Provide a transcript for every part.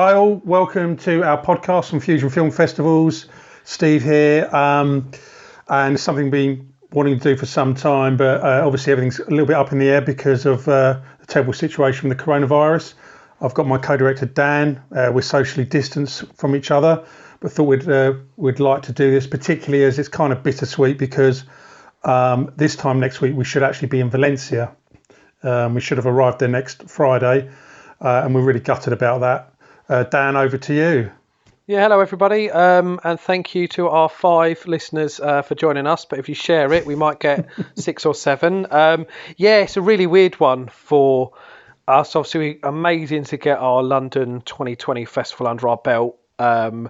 Hi all, welcome to our podcast from Fusion Film Festivals. Steve here, and it's something we've been wanting to do for some time, but obviously everything's a little bit up in the air because of the terrible situation with the coronavirus. I've got my co-director Dan. We're socially distanced from each other, but thought we'd like to do this, particularly as it's kind of bittersweet because this time next week we should actually be in Valencia. We should have arrived there next Friday, and we're really gutted about that. Dan, over to you. Yeah, hello everybody, and thank you to our 5 listeners for joining us. But if you share it, we might get 6 or 7. Yeah, it's a really weird one for us. Obviously, amazing to get our London 2020 festival under our belt. And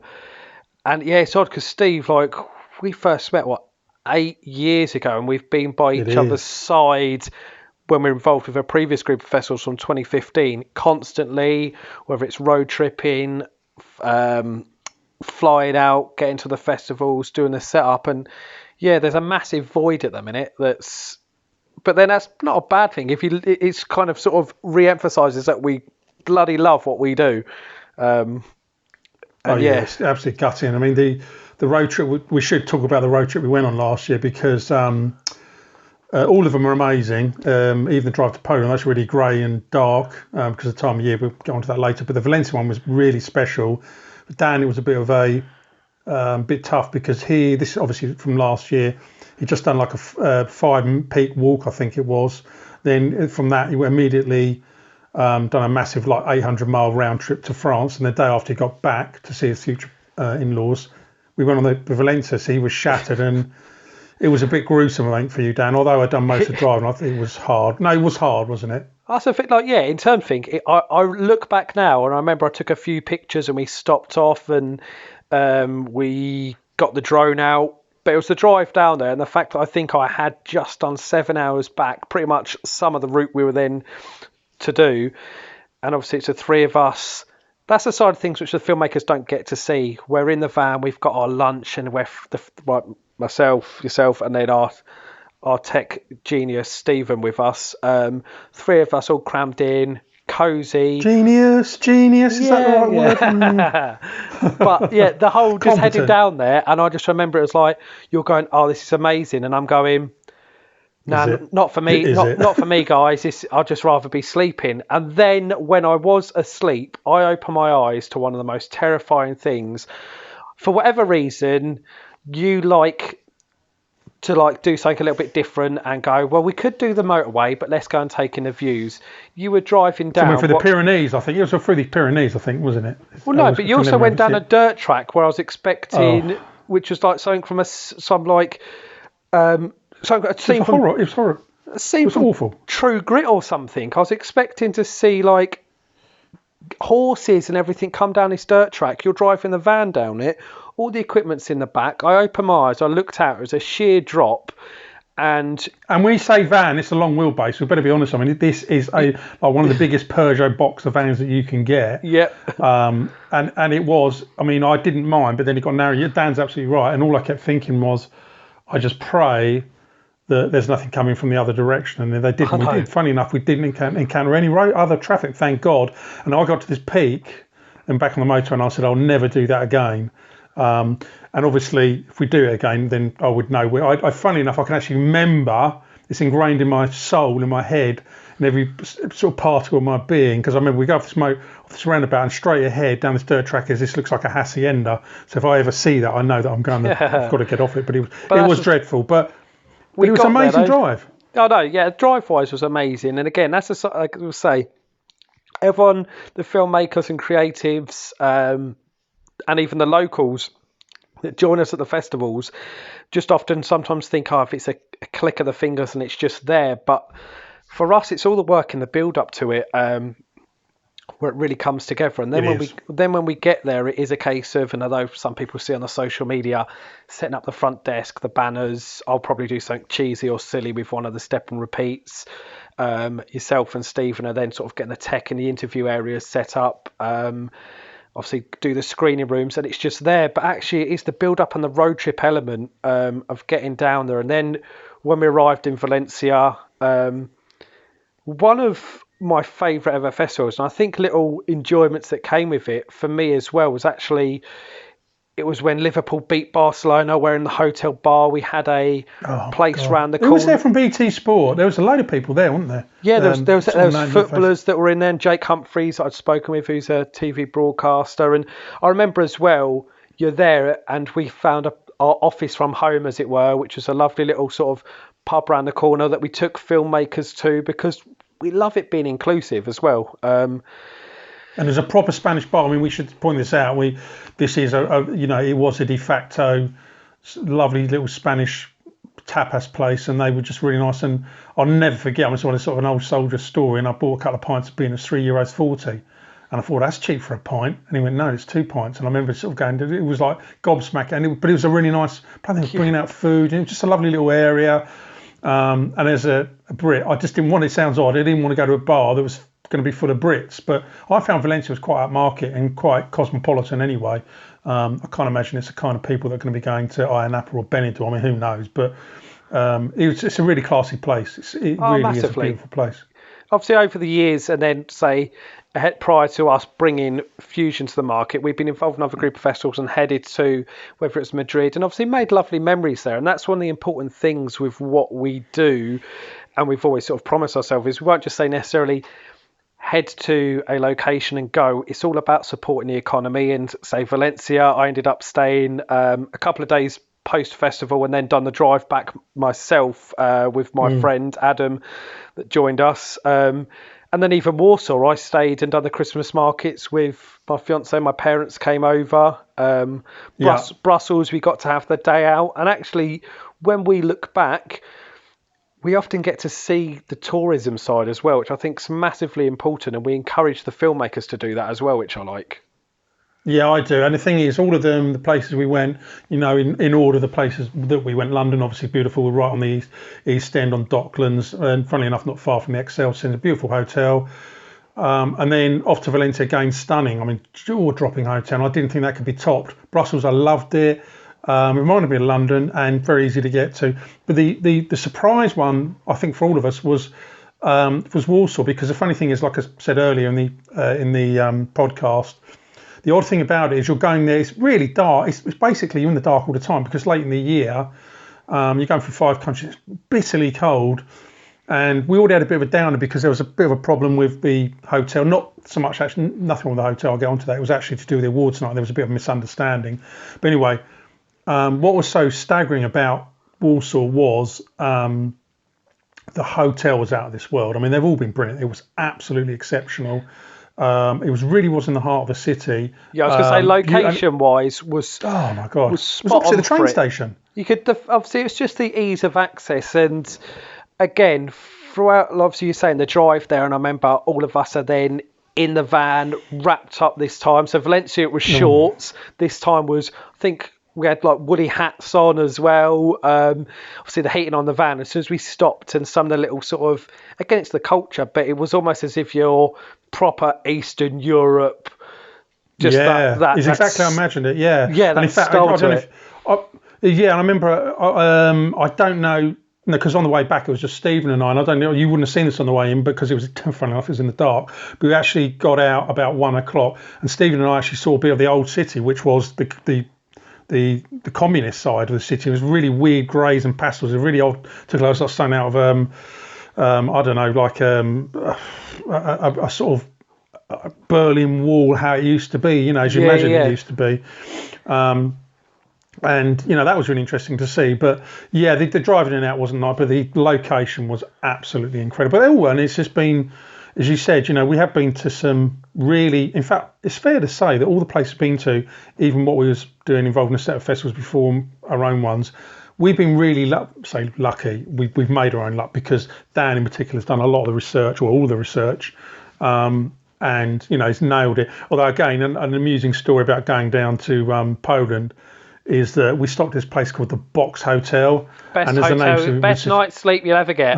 yeah, it's odd because Steve, we first met 8 years ago, and we've been by each other's side when we were involved with a previous group of festivals from 2015, constantly, whether it's road tripping, flying out, getting to the festivals, doing the setup. And yeah, there's a massive void at the minute but then that's not a bad thing. It's kind of sort of re-emphasises that we bloody love what we do. It's absolutely gutting. I mean, the road trip, we should talk about the road trip we went on last year because all of them are amazing. Even the drive to Poland, that's really grey and dark because of the time of year. We'll get onto that later. But the Valencia one was really special. But Dan, it was a bit of a bit tough because this is obviously from last year. He'd just done like a 5-peak walk, I think it was. Then from that, he immediately done a massive 800-mile round trip to France. And the day after he got back to see his future in-laws, we went on the Valencia. So he was shattered and it was a bit gruesome, I think, for you, Dan. Although I'd done most of the driving, I think it was hard. No, it was hard, wasn't it? That's a bit in terms of thing, I look back now and I remember I took a few pictures and we stopped off and we got the drone out. But it was the drive down there and the fact that I think I had just done 7 hours back, pretty much some of the route we were then to do. And obviously it's the 3 of us. That's the side of things which the filmmakers don't get to see. We're in the van, we've got our lunch and we're myself, yourself, and then our tech genius Stephen with us. 3 of us all crammed in, cozy. Genius, is that the right word? But yeah, the whole just heading down there, and I just remember it was like you're going, oh, this is amazing, and I'm going, no, not for me, not for me, guys. I'd just rather be sleeping. And then when I was asleep, I opened my eyes to one of the most terrifying things. For whatever reason, you like to do something a little bit different and go, well, we could do the motorway, but let's go and take in the views. You were driving down through the Pyrenees, I think. It was through the Pyrenees, I think, wasn't it? Well, no, but you also went down a dirt track where I was expecting, which was like something from it was awful. True Grit or something. I was expecting to see horses and everything come down this dirt track. You're driving the van down it. All the equipment's in the back. I opened my eyes. I looked out. It was a sheer drop. And we say van, it's a long wheelbase. We better be honest. I mean, this is one of the biggest Peugeot boxer vans that you can get. Yeah. And it was. I mean, I didn't mind, but then it got narrow. Dan's absolutely right. And all I kept thinking was, I just pray that there's nothing coming from the other direction. And they didn't. Funny enough, we didn't encounter any other traffic, thank God. And I got to this peak and back on the motor, and I said, I'll never do that again. And obviously, if we do it again, then I would know. Funny enough, I can actually remember. It's ingrained in my soul, in my head, and every sort of particle of my being. Because I remember we go off this roundabout and straight ahead down this dirt track. This looks like a hacienda. So if I ever see that, I know that I've got to get off it. But it was dreadful. But it was an amazing drive. Oh no, yeah, drive-wise was amazing. And again, that's like I say, everyone, the filmmakers and creatives. And even the locals that join us at the festivals just often sometimes think, if it's a click of the fingers and it's just there. But for us, it's all the work in the build up to it where it really comes together. And then when we get there, it is a case of, and although some people see on the social media, setting up the front desk, the banners, I'll probably do something cheesy or silly with one of the step and repeats. Yourself and Stephen are then sort of getting the tech in the interview areas set up. Obviously do the screening rooms, and it's just there. But actually it's the build up and the road trip element of getting down there. And then when we arrived in Valencia, one of my favourite ever festivals. And I think little enjoyments that came with it for me as well was actually, it was when Liverpool beat Barcelona. We're in the hotel bar. We had a Oh my place God. round the Who was there corner. from BT Sport? There was a load of people there, weren't there? Yeah, there was sort of known footballers that were in there. And Jake Humphreys, that I'd spoken with, who's a TV broadcaster. And I remember as well, you're there, and we found our office from home, as it were, which was a lovely little sort of pub round the corner that we took filmmakers to, because we love it being inclusive as well. And there's a proper Spanish bar. I mean, we should point this out. This is it was a de facto lovely little Spanish tapas place, and they were just really nice. And I'll never forget. I mean, it's sort of an old soldier story, and I bought a couple of pints of beer, and it's €3.40. And I thought, that's cheap for a pint. And he went, no, it's 2 pints. And I remember sort of going, it was like gobsmacking. But it was a really nice, I think they were bringing out food. And it was just a lovely little area. And as a Brit, I just didn't want, it sounds odd, I didn't want to go to a bar that was going to be full of Brits. But I found Valencia was quite upmarket and quite cosmopolitan anyway. I can't imagine it's the kind of people that are going to be going to Ayia Napa or Benidorm. I mean, who knows? But it's a really classy place. It really Massively. is a beautiful place. Obviously, over the years, and then say prior to us bringing Fusion to the market, we've been involved in other group of festivals and headed to whether it's Madrid, and obviously made lovely memories there. And that's one of the important things with what we do, and we've always sort of promised ourselves, is we won't just say necessarily head to a location and go. It's all about supporting the economy. And say Valencia, I ended up staying a couple of days post-festival and then done the drive back myself with my friend Adam that joined us. And then even Warsaw, I stayed and done the Christmas markets with my fiance. My parents came over. Brussels, we got to have the day out. And actually, when we look back, we often get to see the tourism side as well, which I think is massively important. And we encourage the filmmakers to do that as well, which I like. Yeah, I do. And the thing is, all of them, the places we went, in order, the places that we went, London, obviously beautiful. We're right on the East End on Docklands, and funnily enough, not far from the Excel Centre, beautiful hotel. And then off to Valencia again, stunning. I mean, jaw-dropping hotel. I didn't think that could be topped. Brussels, I loved it. It reminded me of London and very easy to get to. But the surprise one, I think, for all of us was Warsaw, because the funny thing is, like I said earlier in the podcast, the odd thing about it is you're going there, it's really dark. It's basically you're in the dark all the time, because late in the year, you're going through 5 countries, it's bitterly cold. And we already had a bit of a downer because there was a bit of a problem with the hotel. Not so much, actually, nothing wrong with the hotel, I'll get onto that. It was actually to do with the awards night. There was a bit of a misunderstanding. But anyway, what was so staggering about Warsaw was the hotel was out of this world. I mean, they've all been brilliant. It was absolutely exceptional. It really was in the heart of the city. Yeah, I was going to say, location-wise, was oh my god, was spot it was opposite on the train for it. station. You could obviously it's just the ease of access, and again, throughout, obviously you're saying the drive there, and I remember all of us are then in the van wrapped up this time. So Valencia, it was shorts. This time was, I think, we had like woolly hats on as well. Obviously the heating on the van. As soon as we stopped, and some of the little sort of, again, it's the culture, but it was almost as if you're proper Eastern Europe. Just that is exactly how I imagined it. Yeah, yeah. And in fact, I don't know and I remember. I don't know. No, because on the way back it was just Stephen and I don't know. You wouldn't have seen this on the way in because it was, funny enough, it was in the dark. But we actually got out about 1 o'clock, and Stephen and I actually saw a bit of the old city, which was the communist side of the city. It was really weird greys and pastels. It was really old. Took like something out of I don't know, like a sort of Berlin Wall, how it used to be, as you imagine it used to be. And that was really interesting to see. But yeah, the driving in and out wasn't nice, but the location was absolutely incredible. And it's just been, as you said, we have been to some really, in fact, it's fair to say that all the places we've been to, even what we was doing involved in a set of festivals before our own ones, we've been really lucky. We've made our own luck, because Dan in particular has done a lot of the research, or all the research, and he's nailed it. Although again, an amusing story about going down to Poland is that we stopped at this place called the Box Hotel. Best night's sleep you'll ever get.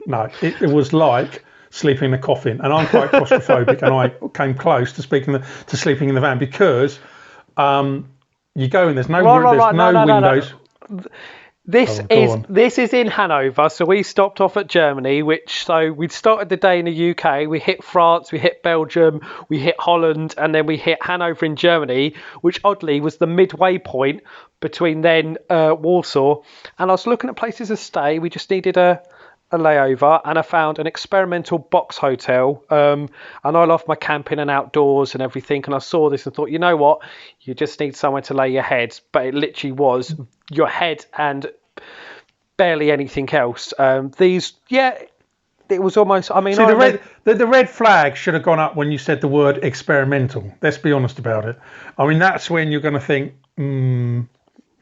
No, it was like sleeping in a coffin, and I'm quite claustrophobic, and I came close to sleeping in the van, because you go in, there's no windows. Go on. This is in Hanover, so we stopped off at Germany, so we'd started the day in the UK, we hit France, we hit Belgium, we hit Holland, and then we hit Hanover in Germany, which oddly was the midway point between then Warsaw. And I was looking at places to stay. We just needed a layover, and I found an experimental box hotel. And I love my camping and outdoors and everything. And I saw this and thought, you know what? You just need somewhere to lay your head. But it literally was your head and barely anything else. It was almost. I mean, See, the red flag should have gone up when you said the word experimental. Let's be honest about it. I mean, that's when you're going to think,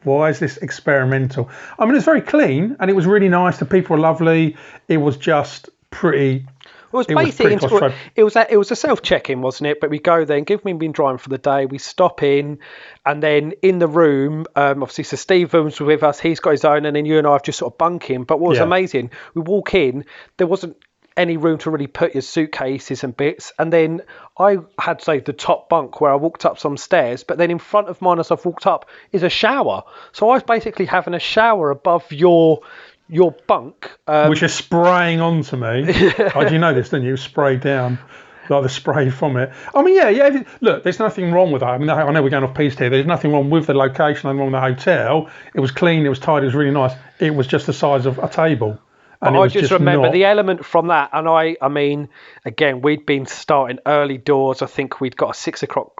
why is this experimental? I mean, it's very clean and it was really nice. The people were lovely. It was just pretty. It was a self-check-in, wasn't it? But we go there and given we've been driving for the day, we stop in, and then in the room, obviously, so Stephen's with us. He's got his own, and then you and I have just sort of bunking. But what was amazing, we walk in, there wasn't any room to really put your suitcases and bits, and then I had, say, the top bunk where I walked up some stairs, but then in front of mine as I've walked up is a shower. So I was basically having a shower above your bunk, which is spraying onto me. Oh, you know this, didn't you? Sprayed down, like the spray from it. I mean, yeah. Look, there's nothing wrong with that. I mean, I know we're going off piste here. There's nothing wrong with the location, nothing wrong with the hotel. It was clean, it was tidy, it was really nice. It was just the size of a table. And I just remember the element from that, and I mean, again, we'd been starting early doors. I think we'd got a 6 o'clock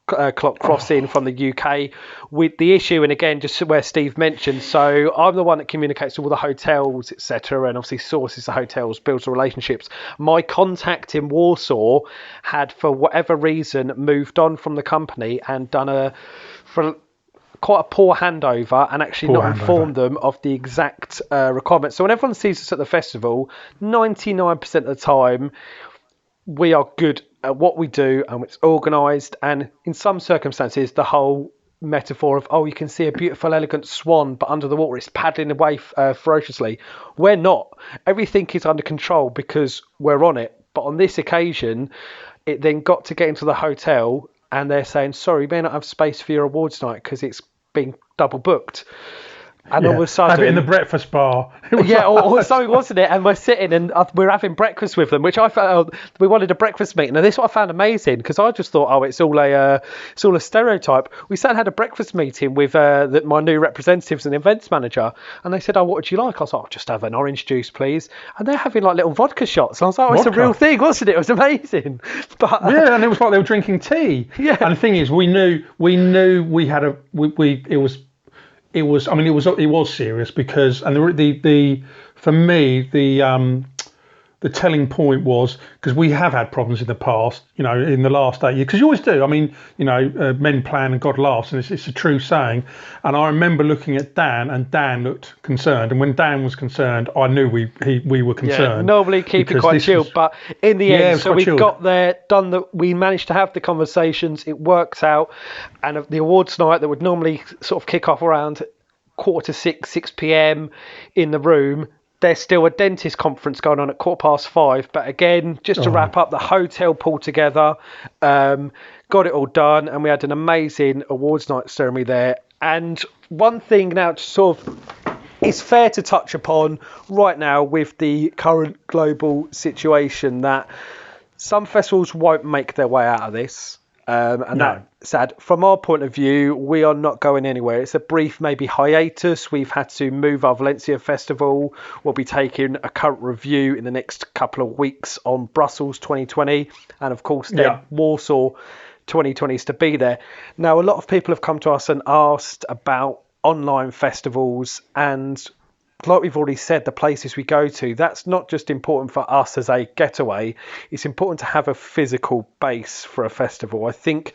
crossing from the UK with the issue, and again, just where Steve mentioned, so I'm the one that communicates to all the hotels, etc., and obviously sources the hotels, builds the relationships. My contact in Warsaw had, for whatever reason, moved on from the company and done quite a poor handover and actually not informed them of the exact requirements. So when everyone sees us at the festival, 99% of the time, we are good at what we do and it's organised. And in some circumstances, the whole metaphor of, you can see a beautiful, elegant swan, but under the water it's paddling away ferociously. We're not. Everything is under control because we're on it. But on this occasion, it then got to get into the hotel and they're saying, sorry, we may not have space for your awards night because it's been double booked. And all of a sudden, have it in the breakfast bar. or something, wasn't it? And we're sitting and we're having breakfast with them, which I felt we wanted a breakfast meeting. And this is what I found amazing because I just thought, it's all a stereotype. We sat and had a breakfast meeting with my new representatives and events manager, and they said, what would you like? I was like, just have an orange juice, please. And they're having like little vodka shots. And I was like, it's a real thing, wasn't it? It was amazing. But and it was like they were drinking tea. Yeah. And the thing is, we knew we had it was serious because, and for me the telling point was because we have had problems in the past, in the last 8 years, because you always do. I mean, men plan and God laughs, and it's a true saying. And I remember looking at Dan, and Dan looked concerned, and when Dan was concerned, I knew we were concerned. Yeah, normally keep it quite chilled, but in the end, so we got there, we managed to have the conversations, it works out, and the awards night that would normally sort of kick off around 5:45, 6 p.m. in the room. There's still a dentist conference going on at 5:15. But again, just to wrap up, the hotel pulled together, got it all done, and we had an amazing awards night ceremony there. And one thing now to sort of is fair to touch upon right now with the current global situation that some festivals won't make their way out of this. That's sad. From our point of view, we are not going anywhere. It's a brief maybe hiatus. We've had to move our Valencia festival. We'll be taking a current review in the next couple of weeks on Brussels 2020. And of course, then Warsaw 2020 is to be there. Now, a lot of people have come to us and asked about online festivals, and like we've already said, the places we go to, that's not just important for us as a getaway. It's important to have a physical base for a festival. I think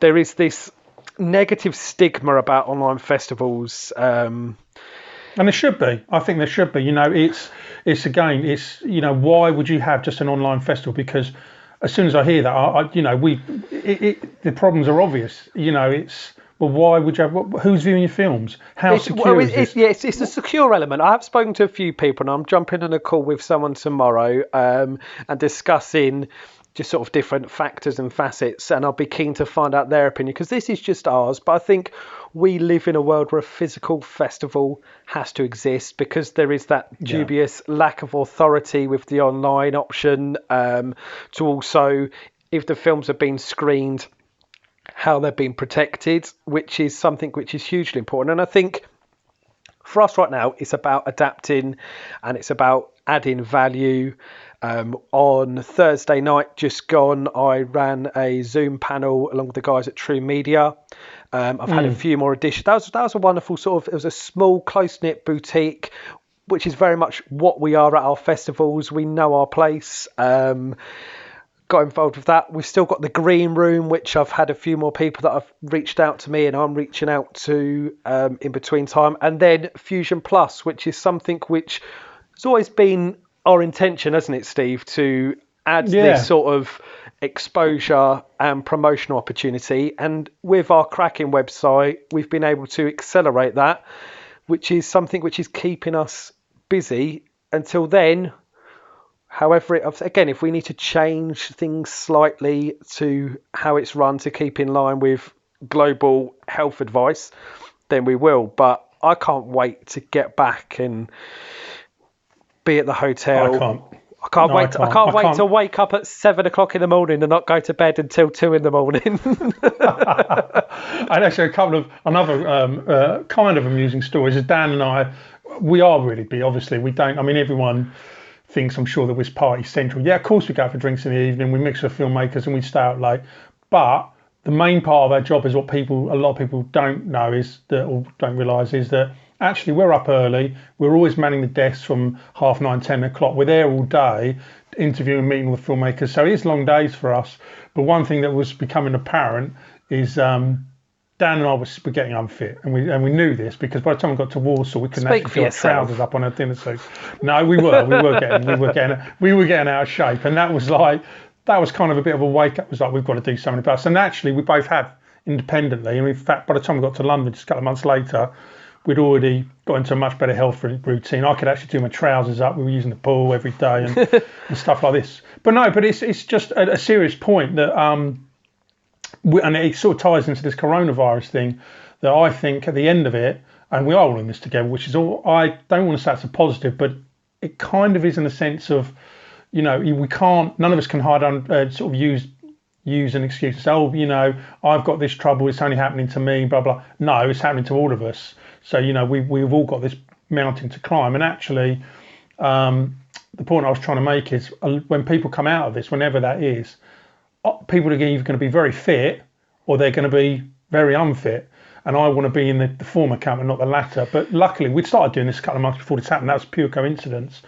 there is this negative stigma about online festivals. And there should be. I think there should be. It's why would you have just an online festival? Because as soon as I hear that, the problems are obvious. Well, why would you have? Who's viewing your films? How secure is this? It's a secure element. I have spoken to a few people, and I'm jumping on a call with someone tomorrow and discussing just sort of different factors and facets, and I'll be keen to find out their opinion, because this is just ours. But I think we live in a world where a physical festival has to exist, because there is that dubious lack of authority with the online option, to also, if the films have been screened, how they're being protected, which is something which is hugely important. And I think for us right now, it's about adapting and it's about adding value. On Thursday night just gone, I ran a Zoom panel along with the guys at True Media. I've had a few more additions. That was a wonderful sort of, it was a small, close-knit boutique, which is very much what we are at our festivals. We know our place. Got involved with that. We've still got the green room, which I've had a few more people that have reached out to me and I'm reaching out to in between time. And then Fusion Plus, which is something which has always been our intention, hasn't it, Steve, to add this sort of exposure and promotional opportunity. And with our cracking website, we've been able to accelerate that, which is something which is keeping us busy until then. However, again, if we need to change things slightly to how it's run to keep in line with global health advice, then we will. But I can't wait to get back and be at the hotel. I can't wait to wake up at 7 o'clock in the morning and not go to bed until 2 in the morning. And actually, another kind of amusing stories is Dan and I. We are really big. Obviously, we don't. I mean, everyone thinks, I'm sure, that we're party central. Yeah, of course we go out for drinks in the evening. We mix with filmmakers and we stay out late. But the main part of our job is what a lot of people don't know is that, or don't realise, is that actually we're up early. We're always manning the desks from 9:30, 10 o'clock. We're there all day, interviewing, meeting with filmmakers. So it is long days for us. But one thing that was becoming apparent is Dan and I were getting unfit, and we knew this because by the time we got to Warsaw, we couldn't actually feel our trousers up on our dinner suits. No, we were getting out of shape, and that was kind of a bit of a wake up. It was like, we've got to do something about it. And actually, we both have independently, and in fact, by the time we got to London, just a couple of months later, we'd already got into a much better health routine. I could actually do my trousers up. We were using the pool every day and stuff like this. But it's just a serious point that. And it sort of ties into this coronavirus thing that I think at the end of it, and we are all in this together, which is all, I don't want to say it's a positive, but it kind of is in the sense of, we can't, none of us can hide on, sort of use an excuse to say, I've got this trouble, it's only happening to me, blah, blah. No, it's happening to all of us. So, we've all got this mountain to climb. And actually, the point I was trying to make is when people come out of this, whenever that is, people are either going to be very fit or they're going to be very unfit. And I want to be in the former camp and not the latter. But luckily, we'd started doing this a couple of months before this happened. That was pure coincidence.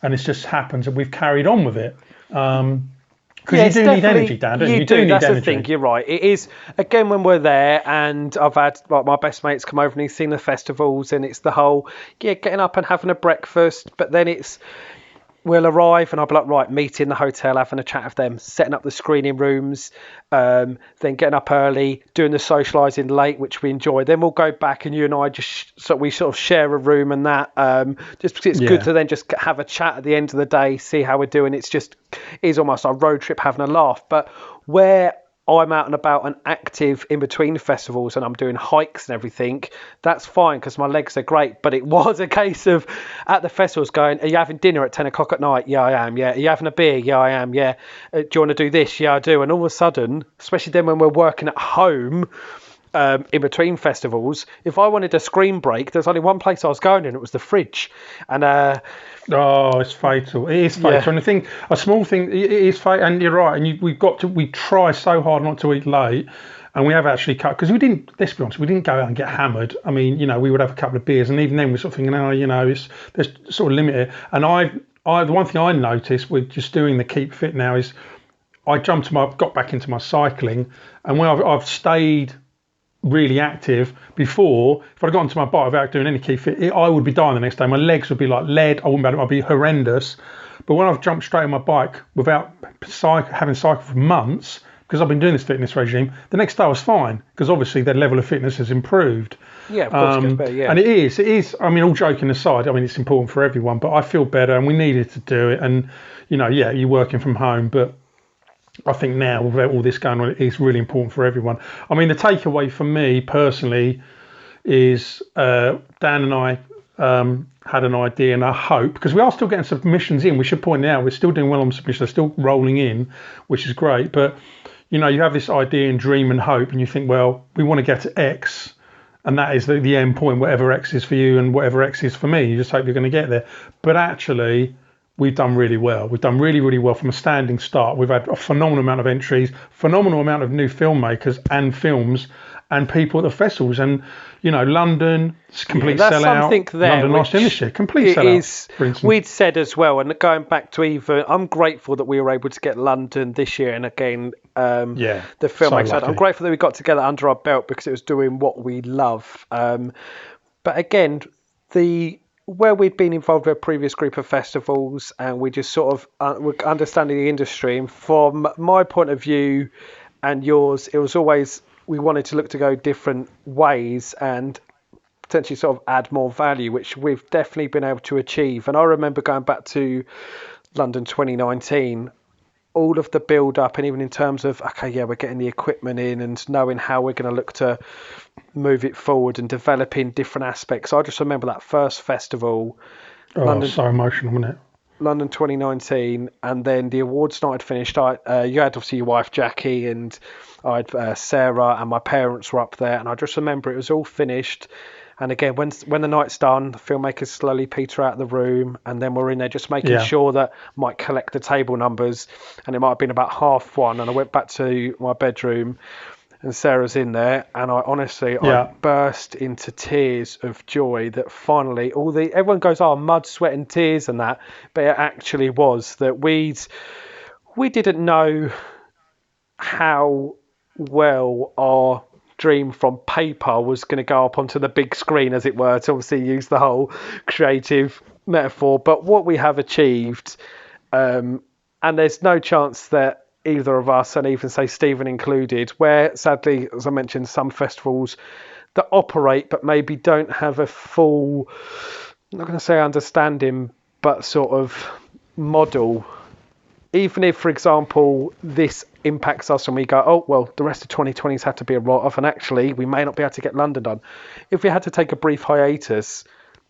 And it's just happens that we've carried on with it. Because you do need energy, Dan, don't you? You do need that's energy. The thing, you're right. It is, again, when we're there, and I've had my best mates come over and he's seen the festivals, and it's the whole, getting up and having a breakfast, but then it's, we'll arrive and I'll be like, right, meet in the hotel, having a chat with them, setting up the screening rooms, then getting up early, doing the socialising late, which we enjoy. Then we'll go back and you and I we sort of share a room and that, just because it's good to then just have a chat at the end of the day, see how we're doing. It's almost our road trip having a laugh. But where I'm out and about and active in between festivals and I'm doing hikes and everything, that's fine because my legs are great. But it was a case of at the festivals going, are you having dinner at 10 o'clock at night? Yeah, I am. Yeah. Are you having a beer? Yeah, I am. Yeah. Do you want to do this? Yeah, I do. And all of a sudden, especially then when we're working at home, in between festivals, if I wanted a screen break, there's only one place I was going and it was the fridge. And it's fatal. It is fatal. Yeah. And I think a small thing, it is fatal. And you're right. And we try so hard not to eat late. And we have actually cut, because let's be honest, we didn't go out and get hammered. I mean, we would have a couple of beers. And even then we're sort of thinking, there's sort of limited. And the one thing I noticed with just doing the Keep Fit now is I got back into my cycling. And when I've stayed really active before, if I'd gotten to my bike without doing any Keep Fit, I would be dying the next day. My legs would be like lead. I wouldn't be able to, I'd be horrendous. But when I've jumped straight on my bike without having cycled for months, because I've been doing this fitness regime, the next day I was fine, because obviously their level of fitness has improved. Yeah, of course, it gets better, yeah. And it is, I mean, all joking aside, I mean, it's important for everyone, but I feel better and we needed to do it. And, you're working from home, but I think now, with all this going on, it's really important for everyone. I mean, the takeaway for me personally is Dan and I had an idea, and I hope, because we are still getting submissions in, we should point out we're still doing well on submissions, they're still rolling in, which is great. But you have this idea and dream and hope, and you think, well, we want to get to X, and that is the end point, whatever X is for you and whatever X is for me. You just hope you're going to get there. But actually, we've done really well. We've done really, really well from a standing start. We've had a phenomenal amount of entries, phenomenal amount of new filmmakers and films and people at the festivals. And, London, complete that's sellout. Something there London last year this year, complete sellout, for instance. We'd said as well, and going back to I'm grateful that we were able to get London this year. And again, the filmmakers, I'm grateful that we got together under our belt because it was doing what we love. But again, where we'd been involved with a previous group of festivals, and we just sort of were understanding the industry. And from my point of view and yours, it was always we wanted to look to go different ways and potentially sort of add more value, which we've definitely been able to achieve. And I remember going back to London 2019, all of the build up, and even in terms of, we're getting the equipment in and knowing how we're going to look to move it forward and developing different aspects. I just remember that first festival. London, so emotional, wasn't it? London 2019, and then the awards night had finished. You had obviously your wife Jackie, and I had Sarah, and my parents were up there, and I just remember it was all finished. And again, when the night's done, the filmmakers slowly peter out of the room, and then we're in there just making sure that might collect the table numbers. And it might have been about 1:30, and I went back to my bedroom, and Sarah's in there, and I burst into tears of joy that finally everyone goes, mud, sweat, and tears and that, but it actually was that we didn't know how well our dream from paper was going to go up onto the big screen, as it were, to obviously use the whole creative metaphor. But what we have achieved, and there's no chance that either of us, and even say Stephen included, where sadly, as I mentioned, some festivals that operate but maybe don't have a full, I'm not going to say understanding, but sort of model. Even if, for example, this impacts us and we go, the rest of 2020's had to be a write-off, and actually we may not be able to get London done. If we had to take a brief hiatus,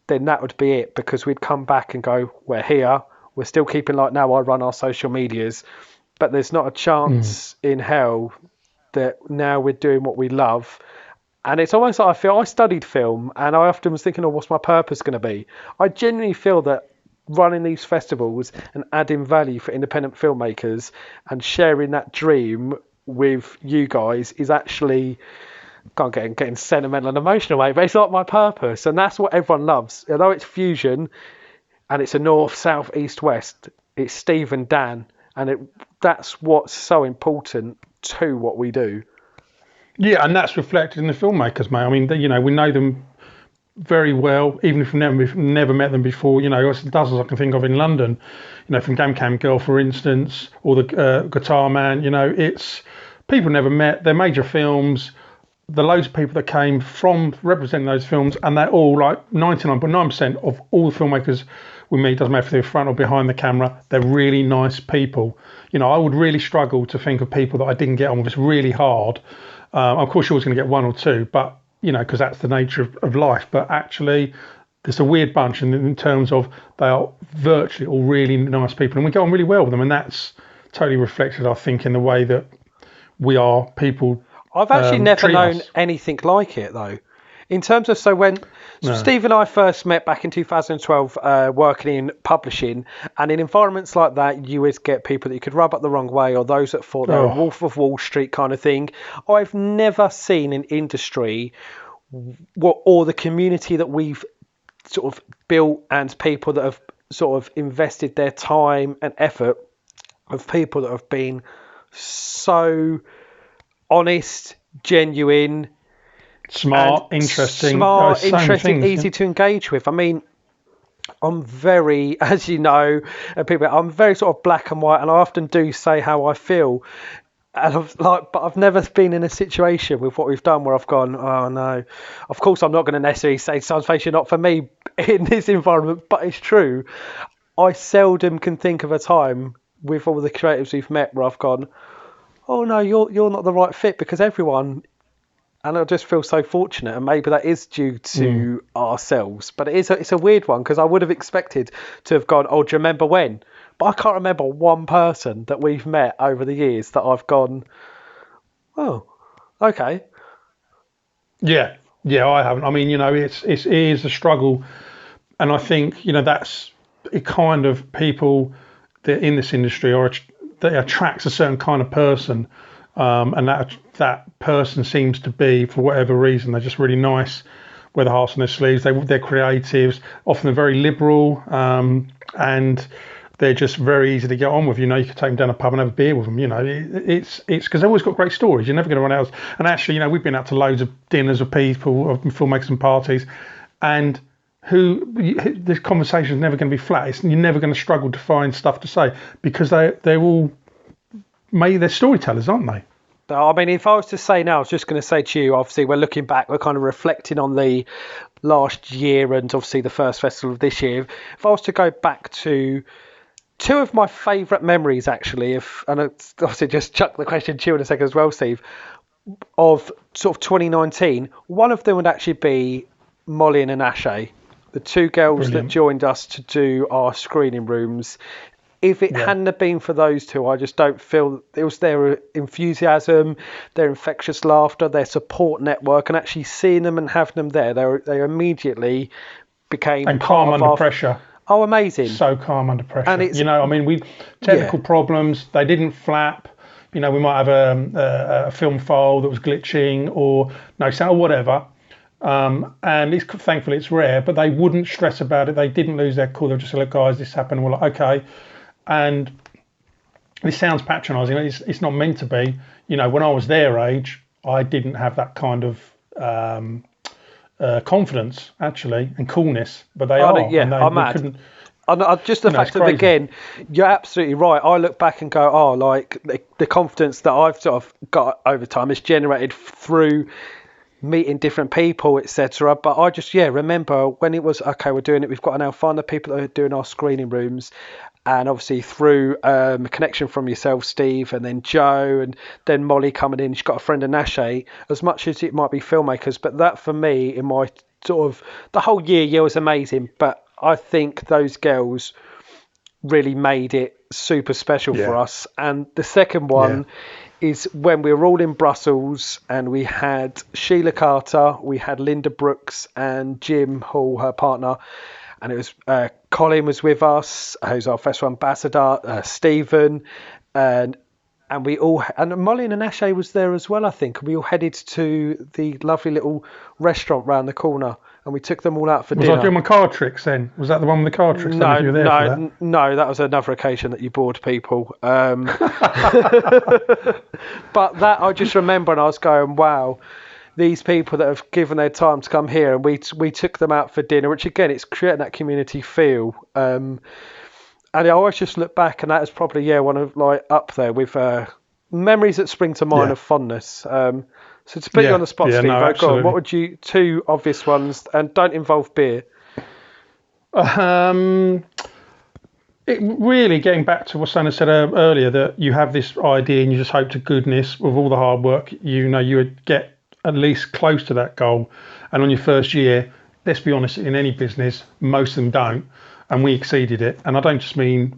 then that would be it, because we'd come back and go, we're here, we're still keeping, like now I run our social medias, but there's not a chance in hell that now we're doing what we love. And it's almost like I studied film, and I often was thinking, what's my purpose going to be? I genuinely feel that running these festivals and adding value for independent filmmakers and sharing that dream with you guys is actually, getting sentimental and emotional, but it's not my purpose. And that's what everyone loves. Although it's Fusion and it's a north, south, east, west, it's Steve and Dan. And that's what's so important to what we do. Yeah, and that's reflected in the filmmakers, mate. I mean, we know them very well, even if we've never met them before. There's dozens I can think of in London, from Gam Cam Girl, for instance, or the Guitar Man. It's people never met. They're major films. The loads of people that came from representing those films, and they're all like 99.9% of all the filmmakers we meet, doesn't matter if they're front or behind the camera, they're really nice people. I would really struggle to think of people that I didn't get on with. It's really hard. Of course, you're always going to get one or two, but because that's the nature of life. But actually, there's a weird bunch in terms of they are virtually all really nice people, and we get on really well with them, and that's totally reflected, I think, in the way that we are people. I've actually never known anything like it, though. In terms of, Steve and I first met back in 2012 working in publishing, and in environments like that, you would get people that you could rub up the wrong way, or those that thought they were Wolf of Wall Street kind of thing. I've never seen an industry or the community that we've sort of built and people that have sort of invested their time and effort, of people that have been so honest, genuine, smart, interesting, easy to engage with. I mean, I'm very, as you know, I'm very sort of black and white, and I often do say how I feel. And but I've never been in a situation with what we've done where I've gone, oh no. Of course, I'm not going to necessarily say, Sunface, you're not for me in this environment, but it's true. I seldom can think of a time with all the creatives we've met where I've gone, oh no, you're not the right fit, because everyone. And I just feel so fortunate, and maybe that is due to ourselves. But it's a weird one, because I would have expected to have gone, oh, do you remember when? But I can't remember one person that we've met over the years that I've gone, oh, okay. Yeah, yeah, I haven't. I mean, it is a struggle, and I think that's it. Kind of people that in this industry that attracts a certain kind of person, and that person seems to be, for whatever reason, they're just really nice, wear their hearts on their sleeves. They're creatives, often they're very liberal, and they're just very easy to get on with. You could take them down a pub and have a beer with them. It's because they've always got great stories. You're never going to run out. And actually, we've been out to loads of dinners with people, of filmmakers and parties, and this conversation is never going to be flat. You're never going to struggle to find stuff to say, because they're all maybe they're storytellers, aren't they? I mean, if I was to say now, I was just going to say to you, obviously, we're looking back, we're kind of reflecting on the last year and obviously the first festival of this year. If I was to go back to two of my favourite memories, actually, and it's obviously just chuck the question to you in a second as well, Steve, of sort of 2019, one of them would actually be Molly and Anashe, the two girls Brilliant. that joined us to do our screening rooms. If it hadn't have been for those two, I just don't feel it was their enthusiasm, their infectious laughter, their support network, and actually seeing them and having them there, they immediately became and calm under pressure. Oh, amazing! So calm under pressure. And it's, we technical problems. They didn't flap. We might have a film file that was glitching or no sound or whatever. And thankfully it's rare, but they wouldn't stress about it. They didn't lose their cool. They were just like, guys, this happened. We're like, okay. And this sounds patronising. It's not meant to be. When I was their age, I didn't have that kind of confidence, actually, and coolness. But they are. Yeah, I'm mad. And just the fact that, again, you're absolutely right. I look back and go, oh, like the confidence that I've sort of got over time is generated through meeting different people, etc. But I just remember when it was okay, we're doing it, we've got to now find the people that are doing our screening rooms, and obviously through a connection from yourself, Steve, and then Joe, and then Molly coming in, she's got a friend Anashe, as much as it might be filmmakers, but that for me in my sort of the whole year was amazing. But I think those girls really made it super special for us. And the second one is when we were all in Brussels and we had Sheila Carter, we had Linda Brooks and Jim Hall, her partner, and it was Colin was with us, who's our festival ambassador, Stephen, and we all, and Molly and Anashe was there as well, I think. We all headed to the lovely little restaurant round the corner, and we took them all out for dinner. Was I doing my card tricks then? Was that the one with the card tricks? No, that was another occasion that you bored people. But that I just remember, and I was going, wow, these people that have given their time to come here, and we took them out for dinner, which again, it's creating that community feel. And I always just look back, and that is probably one of up there with memories that spring to mind of fondness. So to put you on the spot, Steve, go on, what would you, two obvious ones, and don't involve beer? It really, getting back to what Sana said earlier, that you have this idea and you just hope to goodness with all the hard work, you would get at least close to that goal. And on your first year, let's be honest, in any business, most of them don't. And we exceeded it. And I don't just mean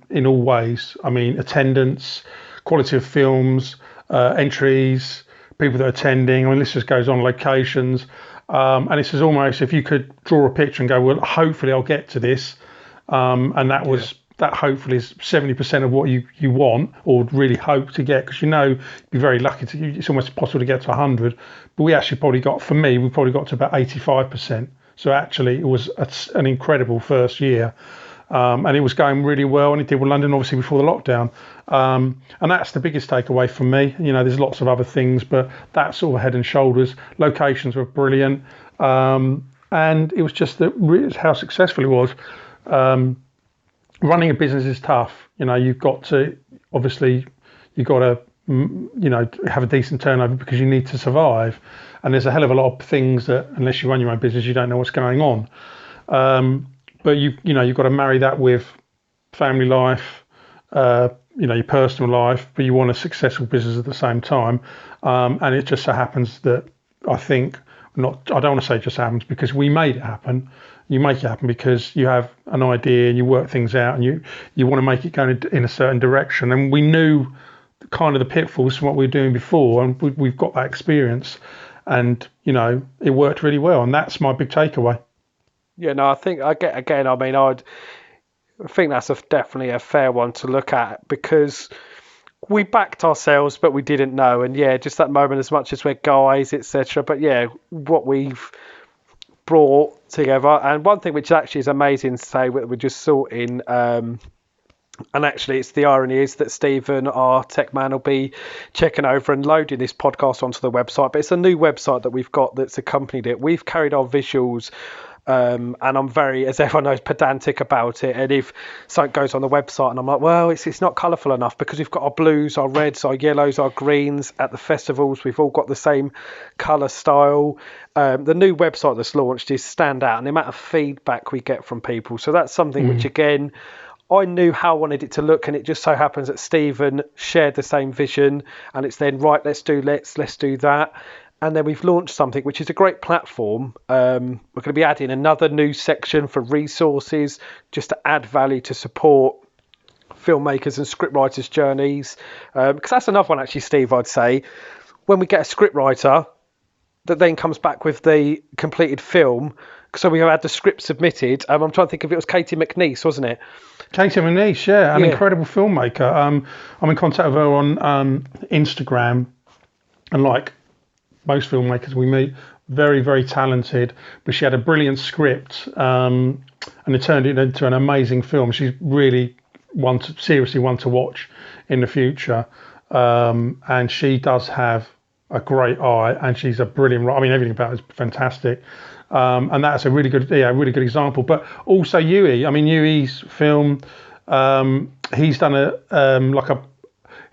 in all ways. I mean attendance, quality of films, entries, people that are attending. I mean, this just goes on, locations. And this is almost, if you could draw a picture and go, well, hopefully I'll get to this. And that was that hopefully is 70% of what you want or really hope to get, because you'd be very lucky it's almost impossible to get to 100. But we actually probably got to about 85%. So actually it was an incredible first year. And it was going really well, and it did with London obviously before the lockdown. And that's the biggest takeaway from me. There's lots of other things, but that's sort of head and shoulders. Locations were brilliant. And it was just how successful it was. Running a business is tough. You've got to have a decent turnover because you need to survive. And there's a hell of a lot of things that, unless you run your own business, you don't know what's going on. But you've got to marry that with family life, your personal life, but you want a successful business at the same time. And it just so happens that I think I don't want to say it just happens because we made it happen. You make it happen because you have an idea and you work things out and you want to make it go in a certain direction. And we knew kind of the pitfalls from what we were doing before, and we've got that experience, and it worked really well, and that's my big takeaway. Yeah, no, I think I think that's definitely a fair one to look at, because we backed ourselves, but we didn't know. And yeah, just that moment, as much as we're guys, etc. But yeah, what we've brought together. And one thing which actually is amazing to say, we're just sorting, and actually it's the irony is that Stephen, our tech man, will be checking over and loading this podcast onto the website. But it's a new website that we've got that's accompanied it. We've carried our visuals, and I'm very, as everyone knows, pedantic about it. And if something goes on the website and I'm like, well, it's not colourful enough, because we've got our blues, our reds, our yellows, our greens. At the festivals, we've all got the same colour style. The new website that's launched is stand out, and the amount of feedback we get from people. So that's something which, again, I knew how I wanted it to look, and it just so happens that Stephen shared the same vision, and it's then, right, let's do that. And then we've launched something which is a great platform. We're going to be adding another new section for resources, just to add value to support filmmakers and scriptwriters' journeys. Because that's another one, actually, Steve, I'd say. When we get a scriptwriter that then comes back with the completed film, so we had the script submitted. I'm trying to think if it was Katie McNeice, wasn't it? Katie McNeice, yeah, an incredible filmmaker. I'm in contact with her on Instagram, and like most filmmakers we meet, very, very talented, but she had a brilliant script, and it turned it into an amazing film. She's really seriously one to watch in the future, and she does have a great eye, and she's a brilliant writer. I mean, everything about her is fantastic, and that's a really good example. But also Yui, I mean, Yui's film, he's done the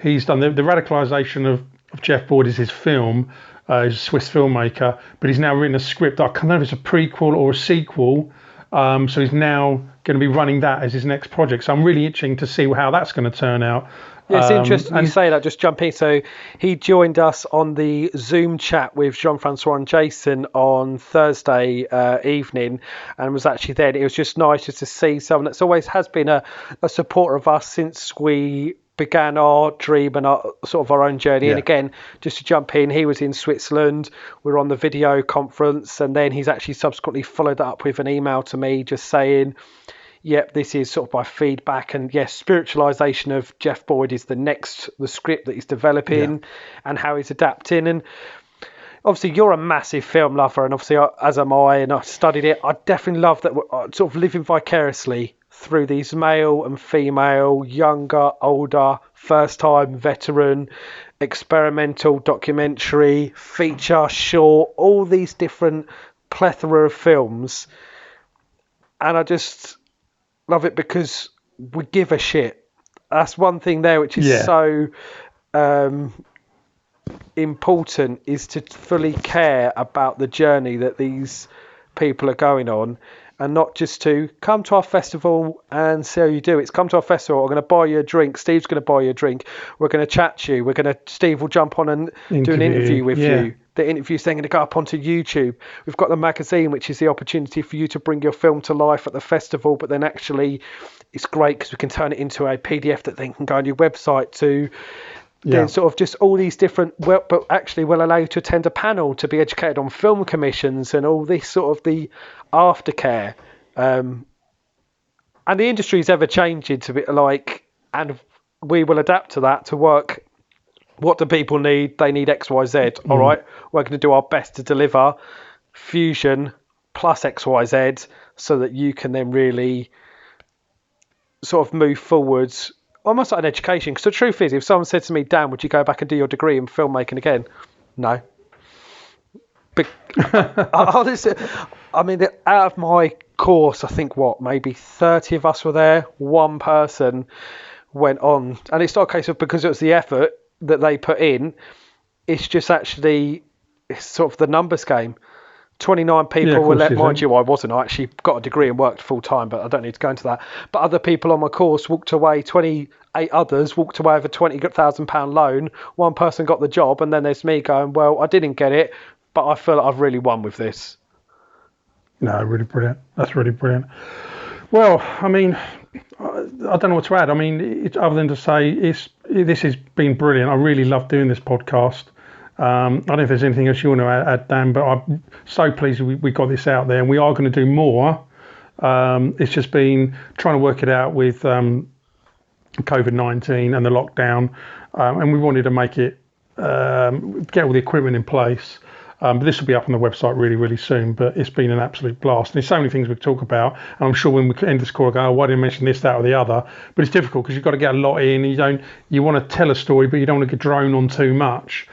radicalization of Jeff Boyd is his film. He's a Swiss filmmaker, but he's now written a script. I can't remember if it's a prequel or a sequel. So he's now going to be running that as his next project. So I'm really itching to see how that's going to turn out. Yeah, it's interesting you say that. Just jump in. So he joined us on the Zoom chat with Jean-Francois and Jason on Thursday evening, and was actually there. It was just nice just to see someone that's always has been a supporter of us since we began our dream and our sort of our own journey. And again, just to jump in, he was in Switzerland. We were on the video conference, and then he's actually subsequently followed that up with an email to me just saying, yep, this is sort of my feedback, and yes, spiritualization of Jeff Boyd is the script that he's developing and how he's adapting. And obviously you're a massive film lover, and obviously as am I, and I studied it. I definitely love that we're sort of living vicariously through these male and female, younger, older, first-time, veteran, experimental, documentary, feature, short, all these different plethora of films. And I just love it because we give a shit. That's one thing there which is so important, is to fully care about the journey that these people are going on. And not just to come to our festival and see how you do. It's come to our festival. I'm going to buy you a drink. Steve's going to buy you a drink. We're going to chat to you. Steve will jump on and do an interview with you. The interview's then going to go up onto YouTube. We've got the magazine, which is the opportunity for you to bring your film to life at the festival. But then actually, it's great because we can turn it into a PDF that then can go on your website to. Then sort of just all these different, but actually will allow you to attend a panel, to be educated on film commissions and all this sort of the aftercare. And the industry is ever changing to be like, and we will adapt to that to work. What do people need? They need X, Y, Z. All right, we're going to do our best to deliver Fusion plus X, Y, Z, so that you can then really sort of move forwards. Almost like an education, because the truth is, if someone said to me, Dan, would you go back and do your degree in filmmaking again? No. But honestly, I mean, out of my course, I think maybe 30 of us were there. One person went on, and it's not a case of because it was the effort that they put in. It's just actually, it's sort of the numbers game. 29 people of were course, mind you, I wasn't. I actually got a degree and worked full time, but I don't need to go into that. But other people on my course walked away, 28 others walked away with a £20,000 loan. One person got the job, and then there's me going, well, I didn't get it, but I feel like I've really won with this. No, really brilliant. That's really brilliant. Well, I mean, I don't know what to add. I mean, other than to say this has been brilliant. I really love doing this podcast. I don't know if there's anything else you want to add, Dan, but I'm so pleased we got this out there, and we are going to do more. It's just been trying to work it out with COVID-19 and the lockdown, and we wanted to make it, get all the equipment in place. But this will be up on the website really, really soon. But it's been an absolute blast. And there's so many things we could talk about. And I'm sure when we end this call, I go, oh, why didn't I mention this, that, or the other? But it's difficult because you've got to get a lot in. You want to tell a story, but you don't want to get drone on too much.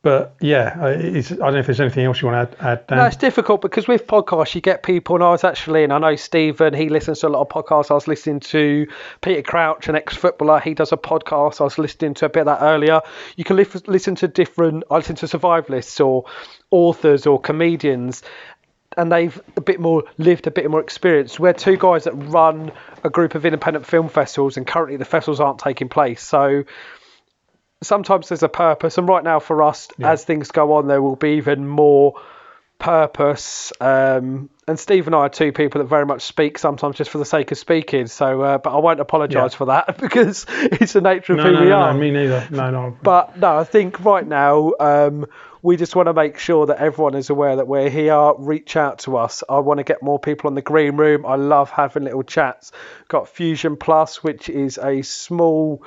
But yeah, I don't know if there's anything else you want to add, Dan. No, it's difficult because with podcasts, you get people, and I know Stephen, he listens to a lot of podcasts. I was listening to Peter Crouch, an ex-footballer. He does a podcast. I was listening to a bit of that earlier. You can listen to I listen to survivalists or authors or comedians, and they've lived a bit more experience. We're two guys that run a group of independent film festivals, and currently the festivals aren't taking place. So sometimes there's a purpose, and right now for us, as things go on, there will be even more purpose. And Steve and I are two people that very much speak sometimes just for the sake of speaking. So, but I won't apologise for that because it's the nature of who we are. No, me neither. No. But no, I think right now we just want to make sure that everyone is aware that we're here. Reach out to us. I want to get more people on the green room. I love having little chats. Got Fusion Plus, which is a small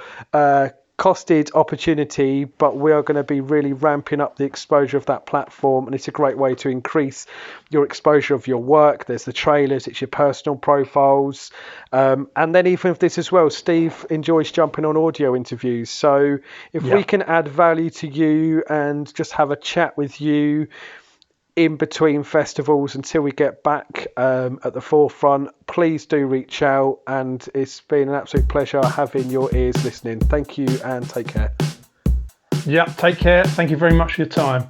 costed opportunity, but we are going to be really ramping up the exposure of that platform, and it's a great way to increase your exposure of your work. There's the trailers, it's your personal profiles, and then even with this as well, Steve enjoys jumping on audio interviews, so if we can add value to you and just have a chat with you in between festivals until we get back at the forefront, please do reach out, and it's been an absolute pleasure having your ears listening. Thank you and take care. Yeah, take care. Thank you very much for your time.